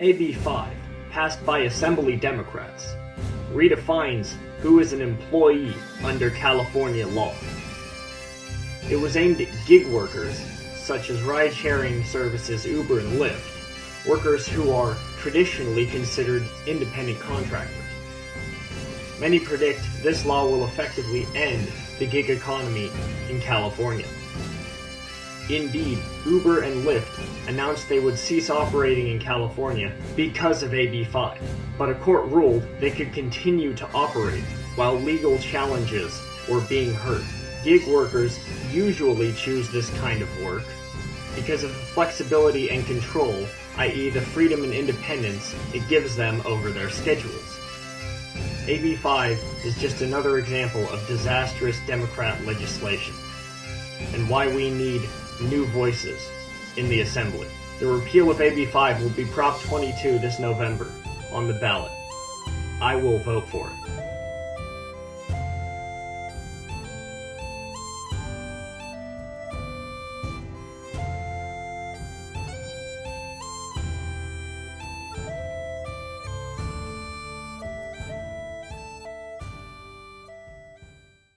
AB5, passed by Assembly Democrats, redefines who is an employee under California law. It was aimed at gig workers, such as ride-sharing services Uber and Lyft, workers who are traditionally considered independent contractors. Many predict this law will effectively end the gig economy in California. Indeed, Uber and Lyft announced they would cease operating in California because of AB5, but a court ruled they could continue to operate while legal challenges were being heard. Gig workers usually choose this kind of work because of the flexibility and control, i.e. the freedom and independence it gives them over their schedules. AB5 is just another example of disastrous Democrat legislation, and why we need new voices in the Assembly. The repeal of AB5 will be Prop 22 this November on the ballot. I will vote for it.